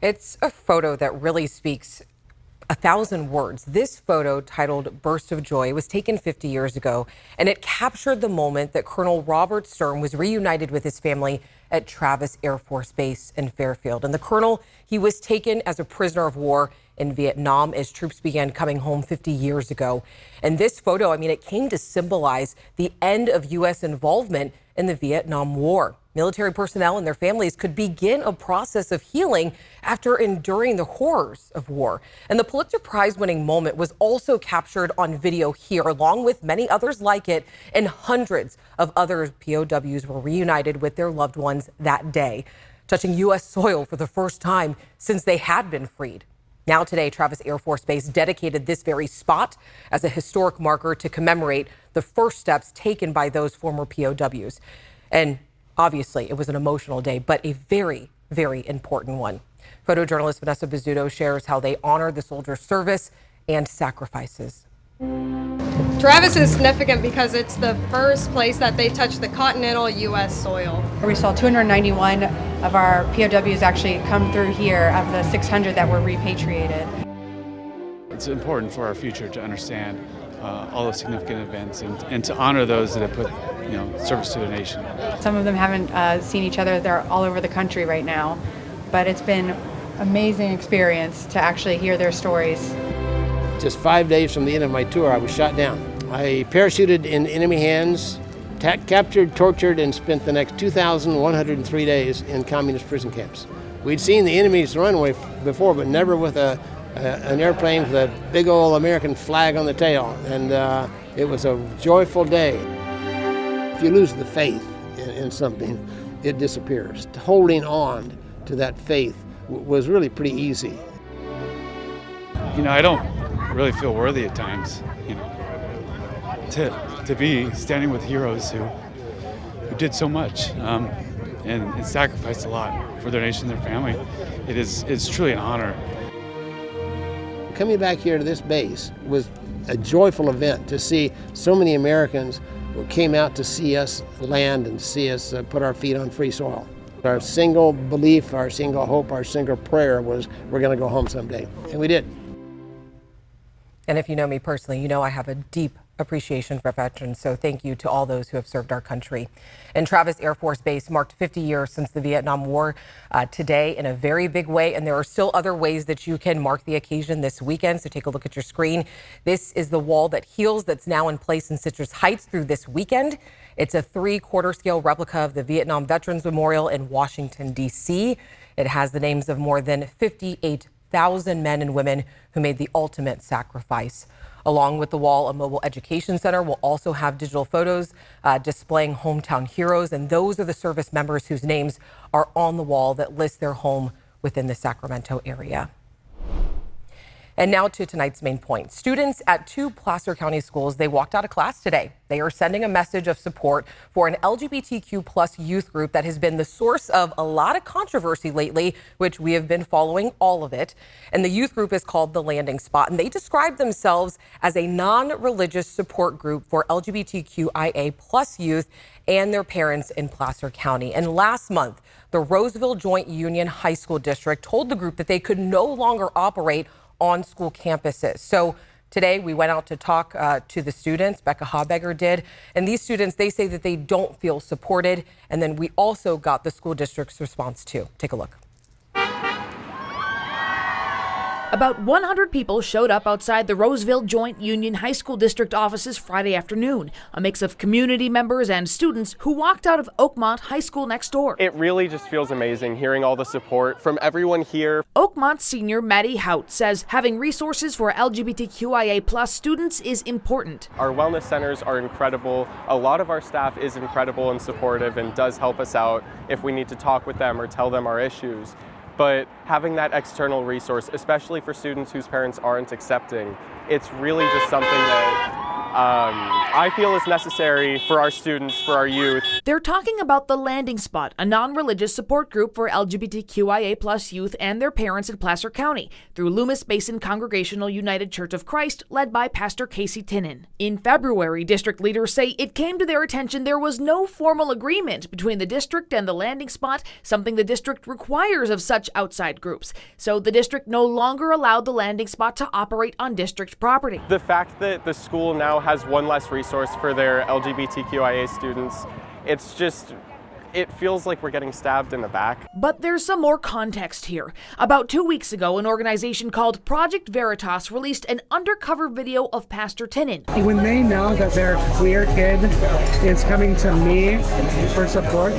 It's a photo that really speaks 1,000 words. This photo, titled Burst of Joy, was taken 50 years ago, and it captured the moment that Colonel Robert Sturm was reunited with his family at Travis Air Force Base in Fairfield. And the colonel, he was taken as a prisoner of war in Vietnam as troops began coming home 50 years ago. And this photo, it came to symbolize the end of U.S. involvement in the Vietnam War. Military personnel and their families could begin a process of healing after enduring the horrors of war. And the Pulitzer Prize-winning moment was also captured on video here, along with many others like it, and hundreds of other POWs were reunited with their loved ones that day, touching U.S. soil for the first time since they had been freed. Now today, Travis Air Force Base dedicated this very spot as a historic marker to commemorate the first steps taken by those former POWs. And obviously, it was an emotional day, but a very, very important one. Photojournalist Vanessa Bizzuto shares how they honor the soldiers' service and sacrifices. Travis is significant because it's the first place that they touched the continental U.S. soil. We saw 291 of our POWs actually come through here of the 600 that were repatriated. It's important for our future to understand all those significant events and to honor those that have put service to the nation. Some of them haven't seen each other. They're all over the country right now, but it's been an amazing experience to actually hear their stories. Just 5 days from the end of my tour, I was shot down. I parachuted in enemy hands, captured, tortured, and spent the next 2,103 days in communist prison camps. We'd seen the enemy's runway before, but never with an airplane with a big old American flag on the tail, and it was a joyful day. If you lose the faith in something, it disappears. Holding on to that faith was really pretty easy. I don't really feel worthy at times, to be standing with heroes who did so much and sacrificed a lot for their nation, their family. It's truly an honor. Coming back here to this base was a joyful event to see so many Americans who came out to see us land and see us put our feet on free soil. Our single belief, our single hope, our single prayer was we're going to go home someday, and we did. And if you know me personally, you know I have a deep appreciation for veterans, so thank you to all those who have served our country. And Travis Air Force Base marked 50 years since the Vietnam War today in a very big way, and there are still other ways that you can mark the occasion this weekend, so take a look at your screen. This is the wall that heals that's now in place in Citrus Heights through this weekend. It's a 3/4 scale replica of the Vietnam Veterans Memorial in Washington, D.C. It has the names of more than 58,000 men and women who made the ultimate sacrifice. Along with the wall, a mobile education center will also have digital photos displaying hometown heroes. And those are the service members whose names are on the wall that list their home within the Sacramento area. And now to tonight's main point. Students at 2 Placer County schools, they walked out of class today. They are sending a message of support for an LGBTQ plus youth group that has been the source of a lot of controversy lately, which we have been following all of it. And the youth group is called The Landing Spot, and they describe themselves as a non-religious support group for LGBTQIA plus youth and their parents in Placer County. And last month, the Roseville Joint Union High School District told the group that they could no longer operate on school campuses. So today we went out to talk to the students. Becca Habegger did. And these students, they say that they don't feel supported. And then we also got the school district's response too. Take a look. About 100 people showed up outside the Roseville Joint Union High School District offices Friday afternoon, a mix of community members and students who walked out of Oakmont High School next door. It really just feels amazing hearing all the support from everyone here. Oakmont senior Maddie Hout says having resources for LGBTQIA plus students is important. Our wellness centers are incredible. A lot of our staff is incredible and supportive and does help us out if we need to talk with them or tell them our issues. But having that external resource, especially for students whose parents aren't accepting, it's really just something that I feel is necessary for our students, for our youth. They're talking about the Landing Spot, a non-religious support group for LGBTQIA+ youth and their parents in Placer County, through Loomis Basin Congregational United Church of Christ, led by Pastor Casey Tinnen. In February, district leaders say it came to their attention there was no formal agreement between the district and the Landing Spot, something the district requires of such outside groups. So the district no longer allowed the Landing Spot to operate on district property. The fact that the school now has one less resource for their LGBTQIA students, it feels like we're getting stabbed in the back. But there's some more context here. About 2 weeks ago, an organization called Project Veritas released an undercover video of Pastor Tinnen. When they know that their queer kid is coming to me for support,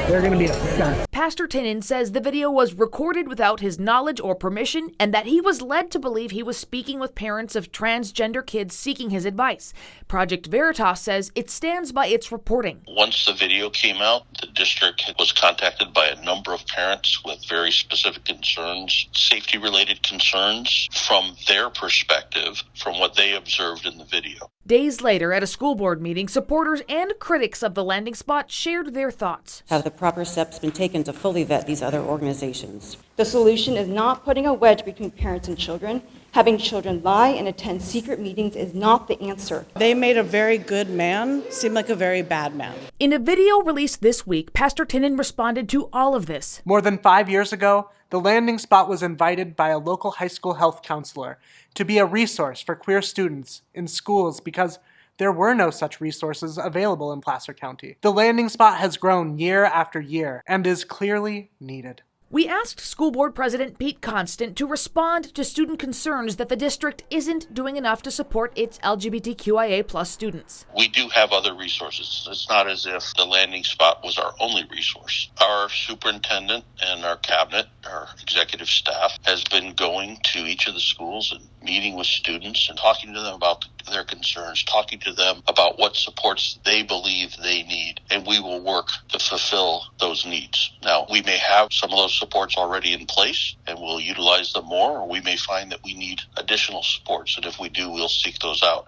they're going to be upset. Pastor Tinnen says the video was recorded without his knowledge or permission, and that he was led to believe he was speaking with parents of transgender kids seeking his advice. Project Veritas says it stands by its reporting. Once the video came out, the district was contacted by a number of parents with very specific concerns, safety-related concerns from their perspective, from what they observed in the video. Days later, at a school board meeting, supporters and critics of the Landing Spot shared their thoughts. Have the proper steps been taken to fully vet these other organizations? The solution is not putting a wedge between parents and children. Having children lie and attend secret meetings is not the answer. They made a very good man seem like a very bad man. In a video released this week, Pastor Tinnen responded to all of this. More than 5 years ago, the Landing Spot was invited by a local high school health counselor to be a resource for queer students in schools because there were no such resources available in Placer County. The Landing Spot has grown year after year and is clearly needed. We asked School Board President Pete Constant to respond to student concerns that the district isn't doing enough to support its LGBTQIA+ students. We do have other resources. It's not as if the Landing Spot was our only resource. Our superintendent and our cabinet, our executive staff, has been going to each of the schools and meeting with students and talking to them about their concerns, talking to them about what supports they believe they need, and we will work to fulfill those needs. Now, we may have some of those supports already in place and we'll utilize them more, or we may find that we need additional supports, and if we do, we'll seek those out.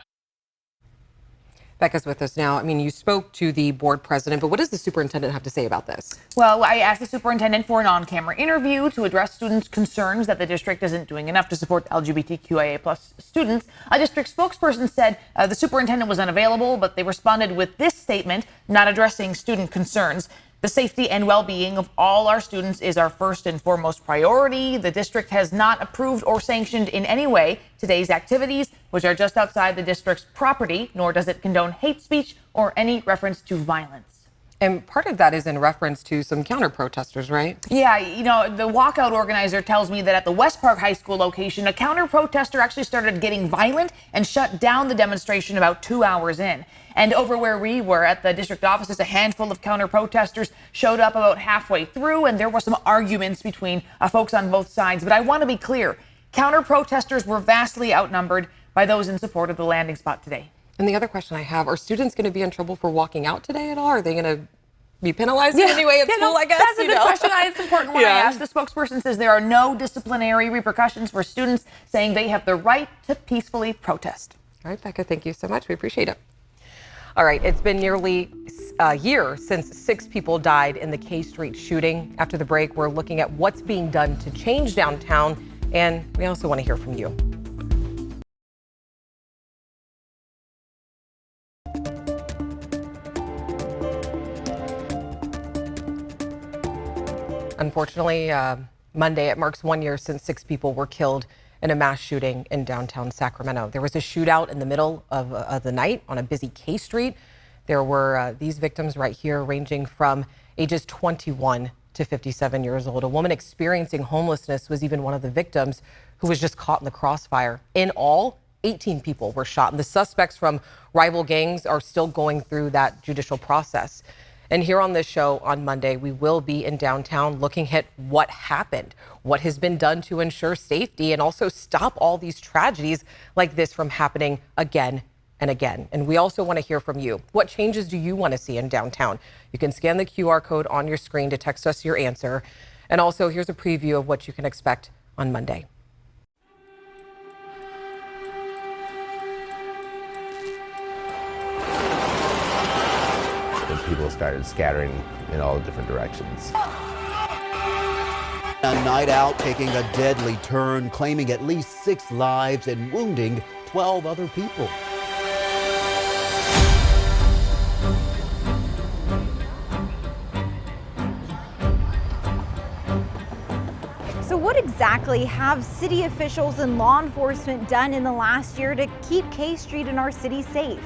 Becca's with us now. I mean, you spoke to the board president, but what does the superintendent have to say about this? Well, I asked the superintendent for an on-camera interview to address students' concerns that the district isn't doing enough to support LGBTQIA+ students. A district spokesperson said the superintendent was unavailable, but they responded with this statement, not addressing student concerns. The safety and well-being of all our students is our first and foremost priority. The district has not approved or sanctioned in any way today's activities, which are just outside the district's property, nor does it condone hate speech or any reference to violence. And part of that is in reference to some counter-protesters, right? Yeah, you know, the walkout organizer tells me that at the West Park High School location, a counter-protester actually started getting violent and shut down the demonstration about 2 hours in. And over where we were at the district offices, a handful of counter-protesters showed up about halfway through, and there were some arguments between folks on both sides. But I want to be clear, counter-protesters were vastly outnumbered by those in support of the Landing Spot today. And the other question I have, are students going to be in trouble for walking out today at all? Are they going to be penalized in any way at school, I guess? That's a good question. It's an important one I asked. The spokesperson says there are no disciplinary repercussions for students, saying they have the right to peacefully protest. All right, Becca, thank you so much. We appreciate it. All right, it's been nearly a year since 6 people died in the K Street shooting. After the break, we're looking at what's being done to change downtown, and we also want to hear from you. Unfortunately, Monday, it marks 1 year since 6 people were killed in a mass shooting in downtown Sacramento. There was a shootout in the middle of the night on a busy K Street. There were these victims right here, ranging from ages 21 to 57 years old. A woman experiencing homelessness was even one of the victims who was just caught in the crossfire. In all, 18 people were shot, and the suspects from rival gangs are still going through that judicial process. And here on this show on Monday, we will be in downtown looking at what happened, what has been done to ensure safety, and also stop all these tragedies like this from happening again and again. And we also want to hear from you. What changes do you want to see in downtown? You can scan the QR code on your screen to text us your answer. And also, here's a preview of what you can expect on Monday. The people started scattering in all different directions. A night out taking a deadly turn, claiming at least 6 lives and wounding 12 other people. So what exactly have city officials and law enforcement done in the last year to keep K Street and our city safe?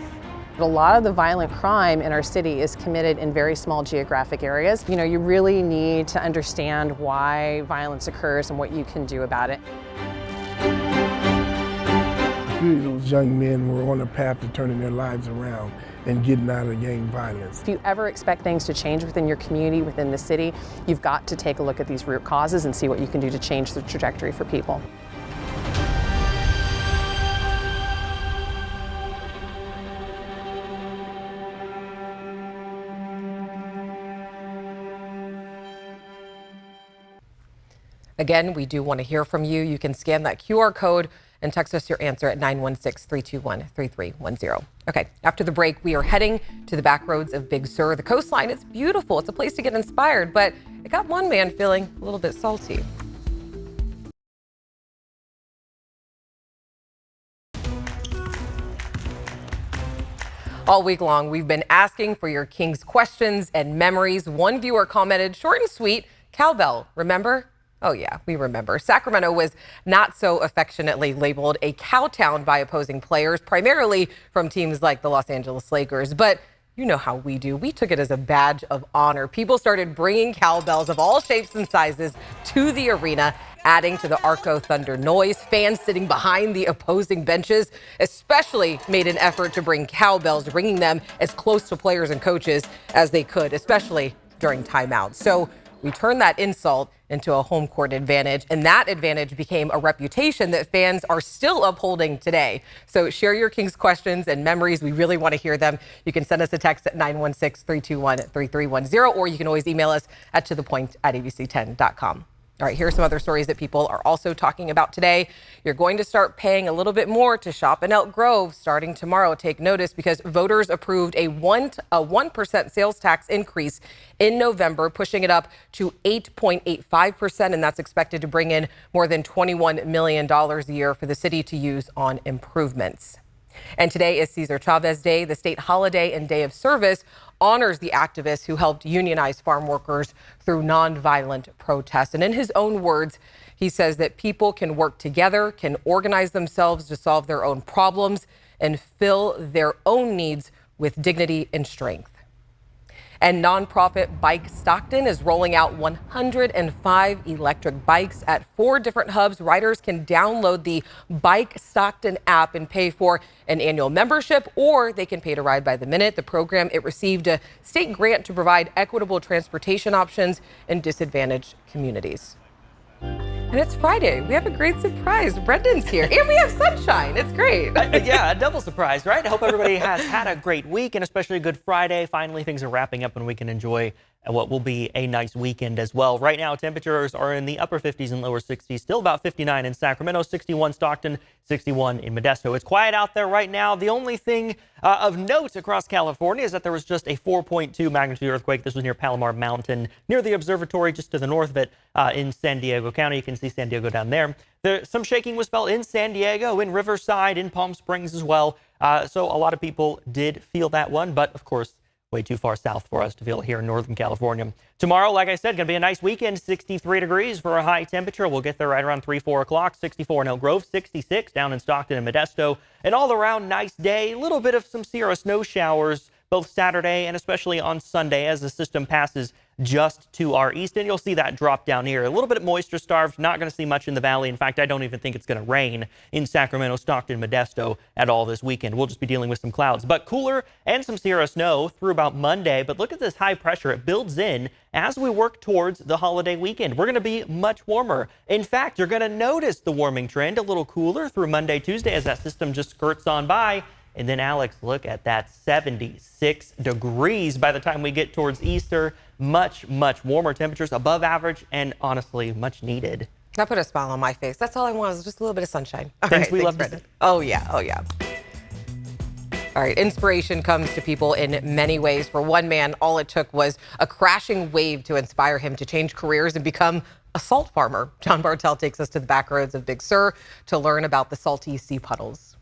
A lot of the violent crime in our city is committed in very small geographic areas. You know, you really need to understand why violence occurs and what you can do about it. A few of those young men were on a path to turning their lives around and getting out of gang violence. If you ever expect things to change within your community, within the city, you've got to take a look at these root causes and see what you can do to change the trajectory for people. Again, we do want to hear from you. You can scan that QR code and text us your answer at 916-321-3310. Okay, after the break, we are heading to the back roads of Big Sur. The coastline, it's beautiful. It's a place to get inspired, but it got one man feeling a little bit salty. All week long, we've been asking for your Kings questions and memories. One viewer commented, short and sweet, cowbell, remember? Oh yeah, we remember. Sacramento was not so affectionately labeled a cow town by opposing players, primarily from teams like the Los Angeles Lakers. But you know how we do. We took it as a badge of honor. People started bringing cowbells of all shapes and sizes to the arena, adding to the Arco Thunder noise. Fans sitting behind the opposing benches especially made an effort to bring cowbells, bringing them as close to players and coaches as they could, especially during timeouts. So we turned that insult into a home court advantage, and that advantage became a reputation that fans are still upholding today. So share your Kings questions and memories. We really want to hear them. You can send us a text at 916-321-3310, or you can always email us at tothepoint@abc10.com. All right, here are some other stories that people are also talking about today. You're going to start paying a little bit more to shop in Elk Grove starting tomorrow. Take notice because voters approved a 1% sales tax increase in November, pushing it up to 8.85%, and that's expected to bring in more than $21 million a year for the city to use on improvements. And today is Cesar Chavez Day. The state holiday and day of service honors the activists who helped unionize farm workers through nonviolent protests. And in his own words, he says that people can work together, can organize themselves to solve their own problems, and fill their own needs with dignity and strength. And nonprofit Bike Stockton is rolling out 105 electric bikes at 4 different hubs. Riders can download the Bike Stockton app and pay for an annual membership, or they can pay to ride by the minute. The program, it received a state grant to provide equitable transportation options in disadvantaged communities. And it's Friday. We have a great surprise. Brendan's here. And we have sunshine. It's great. Yeah, a double surprise, right? I hope everybody has had a great week, and especially a good Friday. Finally, things are wrapping up and we can enjoy what will be a nice weekend as well. Right now, temperatures are in the upper 50s and lower 60s. Still about 59 in Sacramento, 61 Stockton, 61 in Modesto. It's quiet out there right now. The only thing of note across California is that there was just a 4.2 magnitude earthquake. This was near Palomar Mountain, near the observatory, just to the north of it in San Diego County. You can see San Diego down there. Some shaking was felt in San Diego, in Riverside, in Palm Springs as well. So a lot of people did feel that one, but of course, way too far south for us to feel here in Northern California. Tomorrow, like I said, going to be a nice weekend, 63 degrees for a high temperature. We'll get there right around 3, 4 o'clock, 64 in Elk Grove, 66 down in Stockton and Modesto. An all-around nice day, a little bit of some Sierra snow showers both Saturday and especially on Sunday as the system passes just to our east, and you'll see that drop down here. A little bit moisture starved, not going to see much in the valley. In fact, I don't even think it's going to rain in Sacramento, Stockton, Modesto at all this weekend. We'll just be dealing with some clouds, but cooler and some Sierra snow through about Monday. But look at this high pressure. It builds in as we work towards the holiday weekend. We're going to be much warmer. In fact, you're going to notice the warming trend a little cooler through Monday, Tuesday as that system just skirts on by. And then, Alex, look at that, 76 degrees by the time we get towards Easter. Much, much warmer temperatures, above average, and honestly, much needed. That put a smile on my face. That's all I want is just a little bit of sunshine. All Things right, we thanks, love Brendan. to see. Oh, yeah. Oh, yeah. All right, inspiration comes to people in many ways. For one man, all it took was a crashing wave to inspire him to change careers and become a salt farmer. John Bartell takes us to the back roads of Big Sur to learn about the salty sea puddles.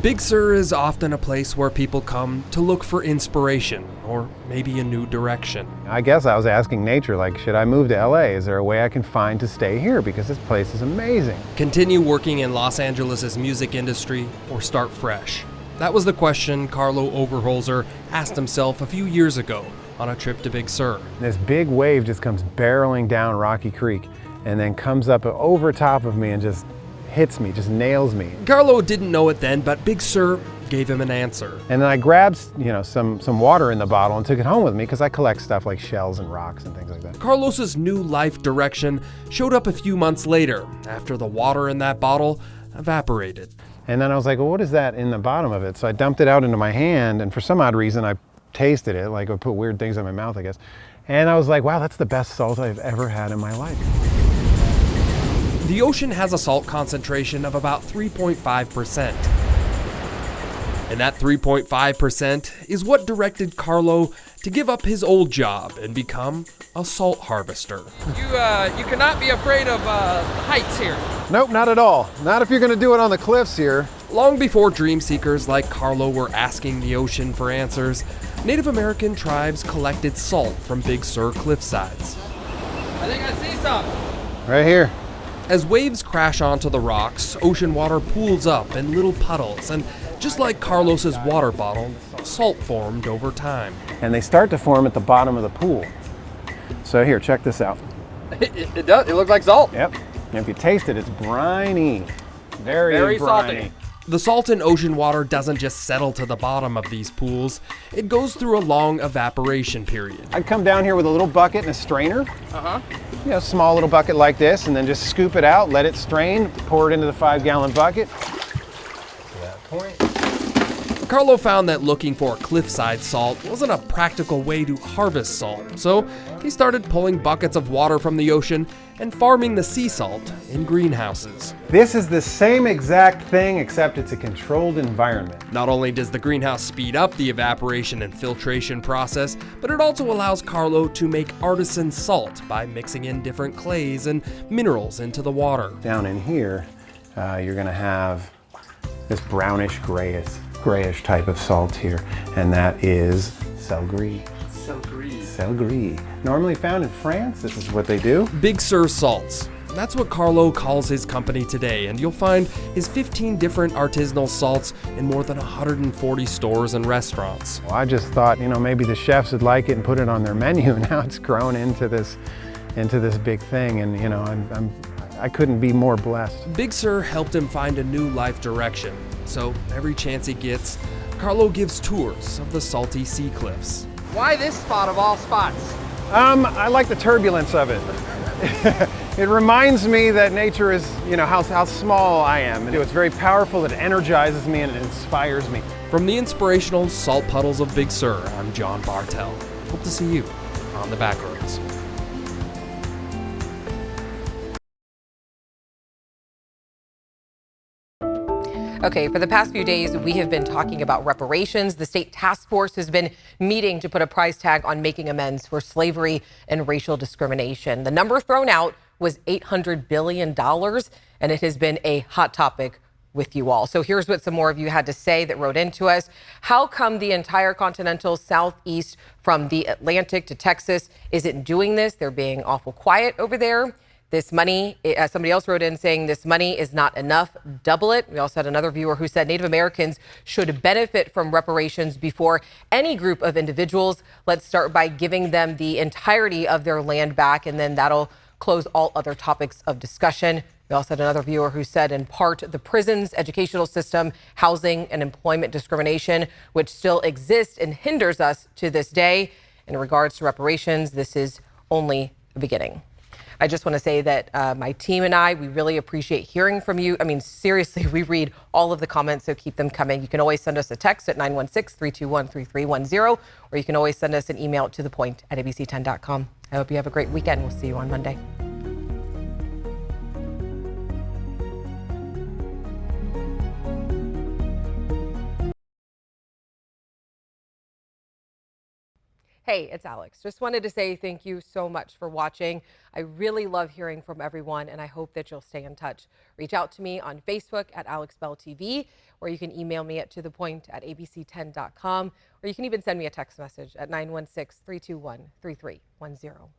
Big Sur is often a place where people come to look for inspiration or maybe a new direction. I guess I was asking nature, like, should I move to LA? Is there a way I can find to stay here? Because this place is amazing. Continue working in Los Angeles' music industry or start fresh? That was the question Carlo Overholzer asked himself a few years ago on a trip to Big Sur. This big wave just comes barreling down Rocky Creek and then comes up over top of me and just hits me, just nails me. Carlo didn't know it then, but Big Sur gave him an answer. And then I grabbed, some water in the bottle and took it home with me because I collect stuff like shells and rocks and things like that. Carlos's new life direction showed up a few months later after the water in that bottle evaporated. And then I was like, well, what is that in the bottom of it? So I dumped it out into my hand, and for some odd reason I tasted it, like I put weird things in my mouth, I guess. And I was like, wow, that's the best salt I've ever had in my life. The ocean has a salt concentration of about 3.5%. And that 3.5% is what directed Carlo to give up his old job and become a salt harvester. You cannot be afraid of heights here. Nope, not at all. Not if you're gonna do it on the cliffs here. Long before dream seekers like Carlo were asking the ocean for answers, Native American tribes collected salt from Big Sur cliffsides. I think I see some. Right here. As waves crash onto the rocks, ocean water pools up in little puddles, and just like Carlos's water bottle, salt formed over time. And they start to form at the bottom of the pool. So here, check this out. It does. It looks like salt. Yep. And if you taste it, it's briny. Very briny. Salty. The salt in ocean water doesn't just settle to the bottom of these pools. It goes through a long evaporation period. I'd come down here with a little bucket and a strainer. Small little bucket like this, and then just scoop it out, let it strain, pour it into the 5-gallon bucket. To that point. Carlo found that looking for cliffside salt wasn't a practical way to harvest salt, so he started pulling buckets of water from the ocean and farming the sea salt in greenhouses. This is the same exact thing, except it's a controlled environment. Not only does the greenhouse speed up the evaporation and filtration process, but it also allows Carlo to make artisan salt by mixing in different clays and minerals into the water. Down in here, you're gonna have this brownish grayish type of salt here, and that is sel gris. Sel gris. Normally found in France, this is what they do. Big Sur salts. That's what Carlo calls his company today, and you'll find his 15 different artisanal salts in more than 140 stores and restaurants. Well, I just thought, maybe the chefs would like it and put it on their menu. Now it's grown into this big thing, and I couldn't be more blessed. Big Sur helped him find a new life direction, so every chance he gets, Carlo gives tours of the salty sea cliffs. Why this spot of all spots? I like the turbulence of it. It reminds me that nature is, how small I am. It's very powerful, it energizes me, and it inspires me. From the inspirational salt puddles of Big Sur, I'm John Bartell. Hope to see you on the back roads. Okay, for the past few days, we have been talking about reparations. The state task force has been meeting to put a price tag on making amends for slavery and racial discrimination. The number thrown out was $800 billion, and it has been a hot topic with you all. So here's what some more of you had to say that wrote into us. How come the entire continental southeast from the Atlantic to Texas isn't doing this? They're being awful quiet over there. This money, somebody else wrote in saying this money is not enough, double it. We also had another viewer who said Native Americans should benefit from reparations before any group of individuals. Let's start by giving them the entirety of their land back, and then that'll close all other topics of discussion. We also had another viewer who said in part the prisons, educational system, housing, and employment discrimination, which still exists and hinders us to this day. In regards to reparations, this is only the beginning. I just want to say that my team and I, we really appreciate hearing from you. I mean, seriously, we read all of the comments, so keep them coming. You can always send us a text at 916-321-3310, or you can always send us an email to thepoint@abc10.com. I hope you have a great weekend. We'll see you on Monday. Hey, it's Alex. Just wanted to say thank you so much for watching. I really love hearing from everyone, and I hope that you'll stay in touch. Reach out to me on Facebook at AlexBellTV, or you can email me at tothepoint@abc10.com, or you can even send me a text message at 916-321-3310.